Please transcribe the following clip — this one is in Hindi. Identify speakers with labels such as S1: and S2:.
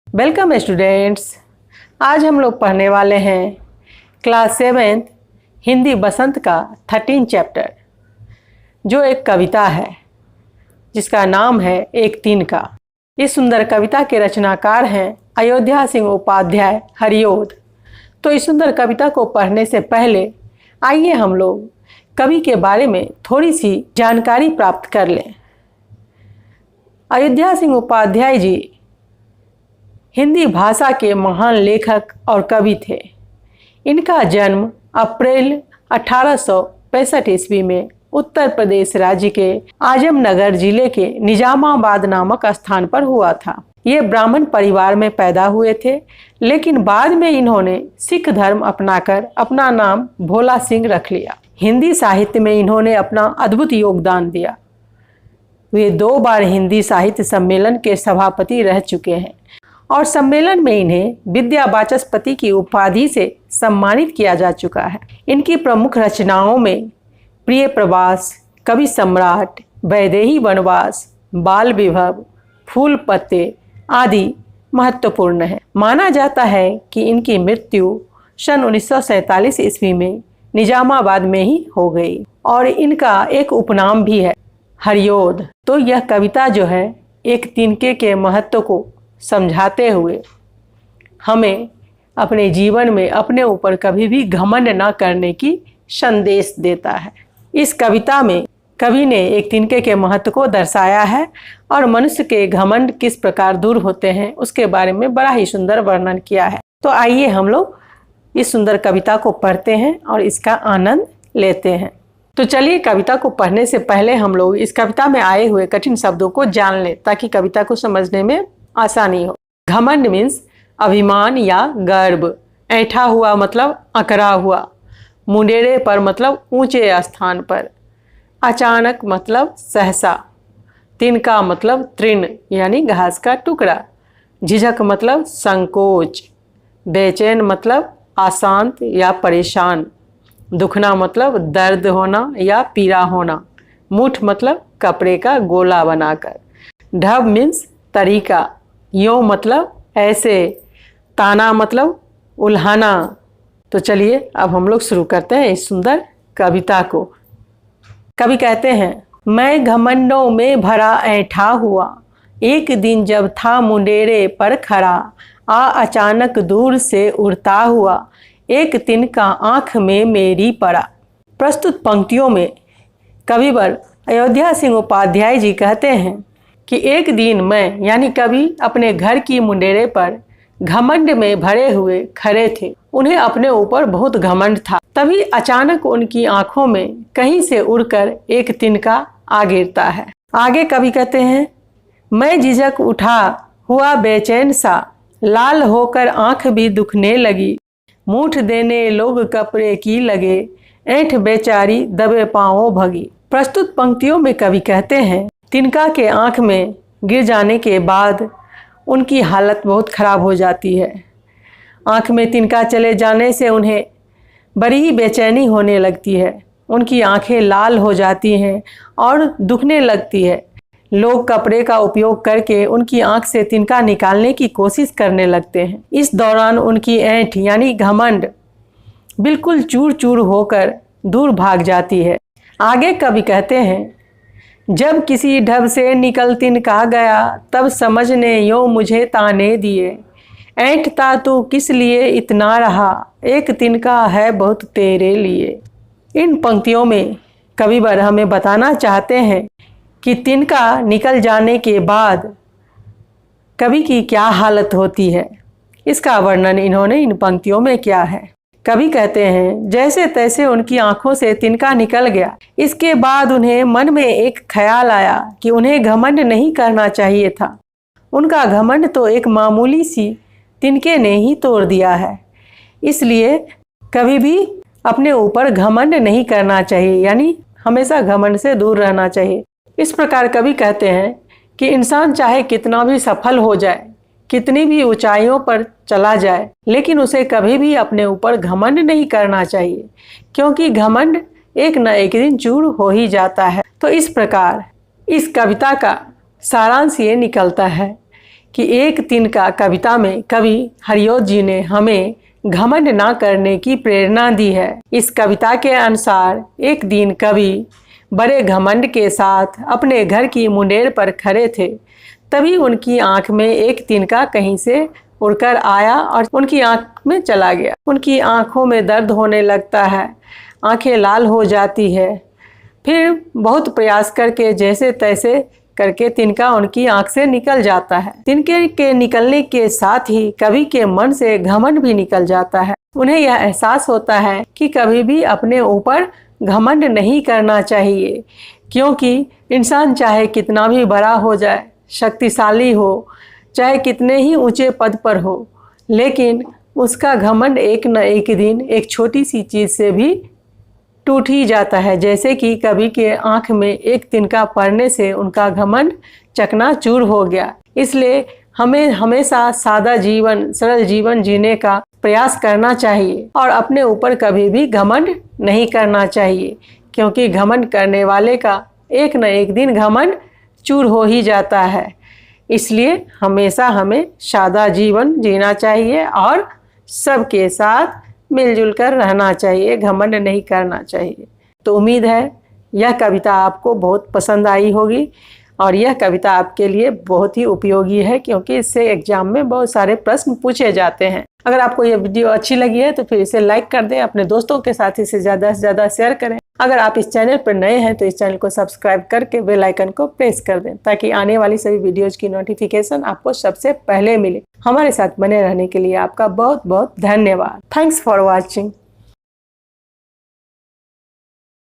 S1: वेलकम स्टूडेंट्स, आज हम लोग पढ़ने वाले हैं क्लास 7 हिंदी बसंत का 13 चैप्टर, जो एक कविता है जिसका नाम है एक तिनका। इस सुंदर कविता के रचनाकार हैं अयोध्या सिंह उपाध्याय हरिओद। तो इस सुंदर कविता को पढ़ने से पहले आइए हम लोग कवि के बारे में थोड़ी सी जानकारी प्राप्त कर लें। अयोध्या सिंह उपाध्याय जी हिंदी भाषा के महान लेखक और कवि थे। इनका जन्म अप्रैल 1865 ईस्वी में उत्तर प्रदेश राज्य के आजमनगर जिले के निजामाबाद नामक स्थान पर हुआ था। ये ब्राह्मण परिवार में पैदा हुए थे, लेकिन बाद में इन्होंने सिख धर्म अपनाकर अपना नाम भोला सिंह रख लिया। हिंदी साहित्य में इन्होंने अपना अद्भुत योगदान दिया। वे 2 बार हिंदी साहित्य सम्मेलन के सभापति रह चुके हैं और सम्मेलन में इन्हें विद्या वाचस्पति की उपाधि से सम्मानित किया जा चुका है। इनकी प्रमुख रचनाओं में प्रिय प्रवास, कवि सम्राट, वैदेही वनवास, बाल विभव, फूल पत्ते आदि महत्वपूर्ण है। माना जाता है कि इनकी मृत्यु सन 1947 ईस्वी में निजामाबाद में ही हो गई और इनका एक उपनाम भी है, हरिओद। तो यह कविता जो है एक तिनके के महत्व को समझाते हुए हमें अपने जीवन में अपने ऊपर कभी भी घमंड न करने की संदेश देता है। इस कविता में कवि ने एक तिनके के महत्व को दर्शाया है और मनुष्य के घमंड किस प्रकार दूर होते हैं उसके बारे में बड़ा ही सुंदर वर्णन किया है। तो आइए हम लोग इस सुंदर कविता को पढ़ते हैं और इसका आनंद लेते हैं। तो चलिए, कविता को पढ़ने से पहले हम लोग इस कविता में आए हुए कठिन शब्दों को जान लें ताकि कविता को समझने में आसानी हो। घमंड मीन्स अभिमान या गर्व। ऐठा हुआ मतलब अकड़ा हुआ। मुंडेरे पर मतलब ऊंचे स्थान पर। अचानक मतलब सहसा। तिनका मतलब तृण यानी घास का टुकड़ा। झिझक मतलब संकोच। बेचैन मतलब अशांत या परेशान। दुखना मतलब दर्द होना या पीड़ा होना। मुठ मतलब कपड़े का गोला बनाकर। ढब मीन्स तरीका। यों मतलब ऐसे। ताना मतलब उल्हाना। तो चलिए अब हम लोग शुरू करते हैं इस सुंदर कविता को। कवि कहते हैं, मैं घमंडों में भरा ऐंठा हुआ, एक दिन जब था मुंडेरे पर खड़ा, अचानक दूर से उड़ता हुआ, एक तिनका आँख में मेरी पड़ा। प्रस्तुत पंक्तियों में कविवर अयोध्या सिंह उपाध्याय जी कहते हैं कि एक दिन मैं यानी कवि अपने घर की मुंडेरे पर घमंड में भरे हुए खड़े थे। उन्हें अपने ऊपर बहुत घमंड था। तभी अचानक उनकी आंखों में कहीं से उड़कर एक तिनका आ गिरता है। आगे कवि कहते हैं, मैं झिझक उठा हुआ बेचैन सा, लाल होकर आंख भी दुखने लगी, मूठ देने लोग कपड़े की लगे, ऐंठ बेचारी दबे पांवों भगी। प्रस्तुत पंक्तियों में कवि कहते हैं, तिनका के आंख में गिर जाने के बाद उनकी हालत बहुत खराब हो जाती है। आंख में तिनका चले जाने से उन्हें बड़ी ही बेचैनी होने लगती है। उनकी आंखें लाल हो जाती हैं और दुखने लगती है। लोग कपड़े का उपयोग करके उनकी आंख से तिनका निकालने की कोशिश करने लगते हैं। इस दौरान उनकी ऐंठ यानी घमंड बिल्कुल चूर चूर होकर दूर भाग जाती है। आगे कवि कहते हैं, जब किसी ढब से निकल तिनका गया, तब समझने यूं मुझे ताने दिए, ऐंठता तू किस लिए इतना रहा, एक तिनका है बहुत तेरे लिए। इन पंक्तियों में कविवर हमें बताना चाहते हैं कि तिनका निकल जाने के बाद कवि की क्या हालत होती है। इसका वर्णन इन्होंने इन पंक्तियों में किया है। कवि कहते हैं, जैसे तैसे उनकी आंखों से तिनका निकल गया। इसके बाद उन्हें मन में एक ख्याल आया कि उन्हें घमंड नहीं करना चाहिए था। उनका घमंड तो एक मामूली सी तिनके ने ही तोड़ दिया है। इसलिए कभी भी अपने ऊपर घमंड नहीं करना चाहिए, यानी हमेशा घमंड से दूर रहना चाहिए। इस प्रकार कवि कहते हैं कि इंसान चाहे कितना भी सफल हो जाए, कितनी भी ऊंचाइयों पर चला जाए, लेकिन उसे कभी भी अपने ऊपर घमंड नहीं करना चाहिए, क्योंकि घमंड एक न एक दिन चूर हो ही जाता है। तो इस प्रकार इस कविता का सारांश ये निकलता है कि एक तिनका कविता में कवि हरिओत जी ने हमें घमंड ना करने की प्रेरणा दी है। इस कविता के अनुसार एक दिन कवि बड़े घमंड के साथ अपने घर की मुंडेर पर खड़े थे। तभी उनकी आंख में एक तिनका कहीं से उड़कर आया और उनकी आंख में चला गया। उनकी आंखों में दर्द होने लगता है, आंखें लाल हो जाती है। फिर बहुत प्रयास करके जैसे तैसे करके तिनका उनकी आंख से निकल जाता है। तिनके के निकलने के साथ ही कवि के मन से घमंड भी निकल जाता है। उन्हें यह एहसास होता है कि कभी भी अपने ऊपर घमंड नहीं करना चाहिए, क्योंकि इंसान चाहे कितना भी बड़ा हो जाए, शक्तिशाली हो, चाहे कितने ही ऊंचे पद पर हो, लेकिन उसका घमंड एक न एक दिन एक छोटी सी चीज़ से भी टूट ही जाता है। जैसे कि कवि के आंख में एक तिनका पड़ने से उनका घमंड चकनाचूर हो गया। इसलिए हमें हमेशा सादा जीवन, सरल जीवन जीने का प्रयास करना चाहिए और अपने ऊपर कभी भी घमंड नहीं करना चाहिए, क्योंकि घमंड करने वाले का एक न एक दिन घमंड चूर हो ही जाता है। इसलिए हमेशा हमें सादा जीवन जीना चाहिए और सबके साथ मिलजुल कर रहना चाहिए, घमंड नहीं करना चाहिए। तो उम्मीद है यह कविता आपको बहुत पसंद आई होगी और यह कविता आपके लिए बहुत ही उपयोगी है, क्योंकि इससे एग्जाम में बहुत सारे प्रश्न पूछे जाते हैं। अगर आपको यह वीडियो अच्छी लगी है तो फिर इसे लाइक कर दें, अपने दोस्तों के साथ इसे ज़्यादा से ज़्यादा शेयर करें। अगर आप इस चैनल पर नए हैं तो इस चैनल को सब्सक्राइब करके बेल आइकन को प्रेस कर दें, ताकि आने वाली सभी वीडियोज़ की नोटिफिकेशन आपको सबसे पहले मिले। हमारे साथ बने रहने के लिए आपका बहुत बहुत धन्यवाद। Thanks for watching.